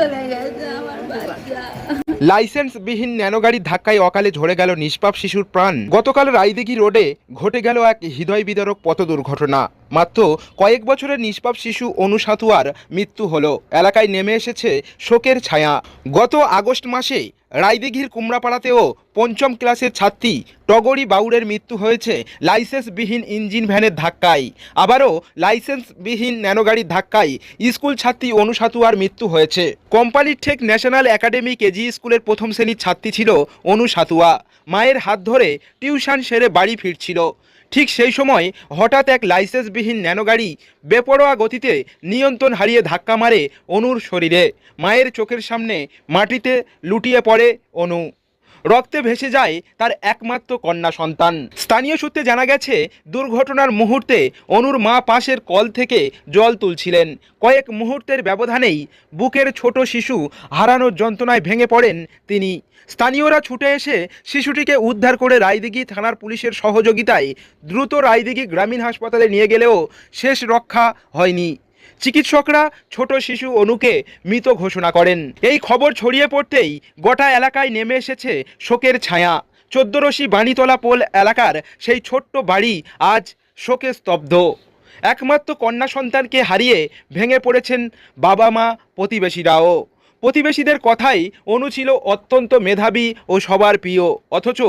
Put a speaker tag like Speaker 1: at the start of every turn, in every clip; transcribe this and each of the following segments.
Speaker 1: চলে গেছে আমার বাচ্চা।
Speaker 2: লাইসেন্সবিহীন ন্যানোগাড়ির ধাক্কায় অকালে ঝরে গেল নিষ্পাপ শিশুর প্রাণ। গতকাল রায়দিঘি রোডে ঘটে গেল এক হৃদয় বিদারক পথ দুর্ঘটনা। মাত্র কয়েক বছরের নিষ্পাপ শিশু অনু সাতুয়ার মৃত্যু হলো। এলাকায় নেমে এসেছে শোকের ছায়া। গত আগস্ট মাসে রায়দিঘির কুমড়াপাড়াতেও পঞ্চম ক্লাসের ছাত্রী টগরি বাউরের মৃত্যু হয়েছে লাইসেন্সবিহীন ইঞ্জিন ভ্যানের ধাক্কায়। আবারও লাইসেন্সবিহীন ন্যানোগাড়ির ধাক্কায় স্কুল ছাত্রী অনু সাতুয়ার মৃত্যু হয়েছে। কোম্পানির ঠেক ন্যাশনাল একাডেমি কেজি স্কুলের প্রথম শ্রেণীর ছাত্রী ছিল অনু সাতুয়া। মায়ের হাত ধরে টিউশন সেরে বাড়ি ফিরছিল। ঠিক সেই সময় হঠাৎ এক লাইসেন্সবিহীন ন্যানোগাড়ি বেপরোয়া গতিতে নিয়ন্ত্রণ হারিয়ে ধাক্কা মারে অনুর শরীরে। মায়ের চোখের সামনে মাটিতে লুটিয়ে পড়ে অনু। রক্তে ভেসে যায় তার একমাত্র কন্যা সন্তান। স্থানীয় সূত্রে জানা গেছে, দুর্ঘটনার মুহূর্তে অনুর মা পাশের কল থেকে জল তুলছিলেন। কয়েক মুহূর্তের ব্যবধানেই বুকের ছোট শিশু হারানোর যন্ত্রণায় ভেঙে পড়েন তিনি। স্থানীয়রা ছুটে এসে শিশুটিকে উদ্ধার করে রায়দিঘি থানার পুলিশের সহযোগিতায় দ্রুত রায়দিঘি গ্রামীণ হাসপাতালে নিয়ে গেলেও শেষ রক্ষা হয়নি। চিকিৎসকরা ছোট শিশু অনুকে মৃত ঘোষণা করেন। এই খবর ছড়িয়ে পড়তেই গোটা এলাকায় নেমে এসেছে শোকের ছায়া। 14 রশি বাণীতলা পোল এলাকার সেই ছোট্ট বাড়ি আজ শোকে স্তব্ধ। একমাত্র কন্যা সন্তানকে হারিয়ে ভেঙে পড়েছেন বাবা মা, প্রতিবেশীরাও। প্রতিবেশীদের কথাই অনু ছিল অত্যন্ত মেধাবী ও সবার প্রিয়, অথচ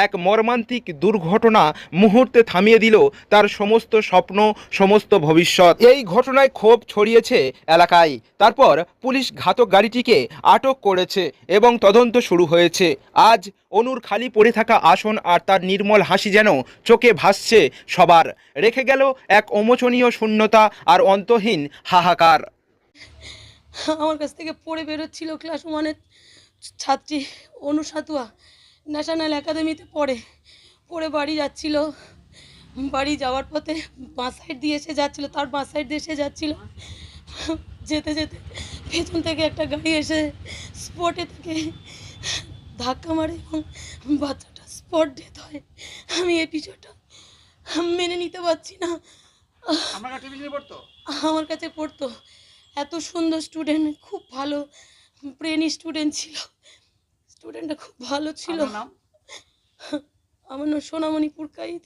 Speaker 2: এক মর্মান্তিক দুর্ঘটনা মুহূর্তে থামিয়ে দিল তার সমস্ত স্বপ্ন, সমস্ত ভবিষ্যৎ। এই ঘটনায় ক্ষোভ ছড়িয়েছে এলাকায়। তারপর পুলিশ ঘাতক গাড়িটিকে আটক করেছে এবং তদন্ত শুরু হয়েছে। আজ অনুর খালি পড়ে থাকা আসন আর তার নির্মল হাসি যেন চোখে ভাসছে সবার। রেখে গেল এক অমোচনীয় শূন্যতা আর অন্তহীন হাহাকার।
Speaker 3: আমার কাছ থেকে পড়ে বেরোচ্ছিল ক্লাস 1-এর ছাত্রী অনু সাতুয়া। ন্যাশনাল একাডেমিতে পড়ে বাড়ি যাচ্ছিল। বাড়ি যাওয়ার পথে বাঁ সাইড দিয়ে এসে যাচ্ছিল, তার বাঁ সাইড দিয়ে এসে যাচ্ছিল। যেতে যেতে পেছন থেকে একটা গাড়ি এসে স্পটে থেকে ধাক্কা মারে এবং বাচ্চাটা স্পট ডেথ হয়। আমি এই বিষয়টা মেনে নিতে পারছি না। আমার কাছে পড়তো। এত সুন্দর স্টুডেন্ট, খুব ভালো ব্রেনি স্টুডেন্ট ছিল। স্টুডেন্টটা খুব ভালো ছিল। আমার নাম সোনামণি পুরকাইত।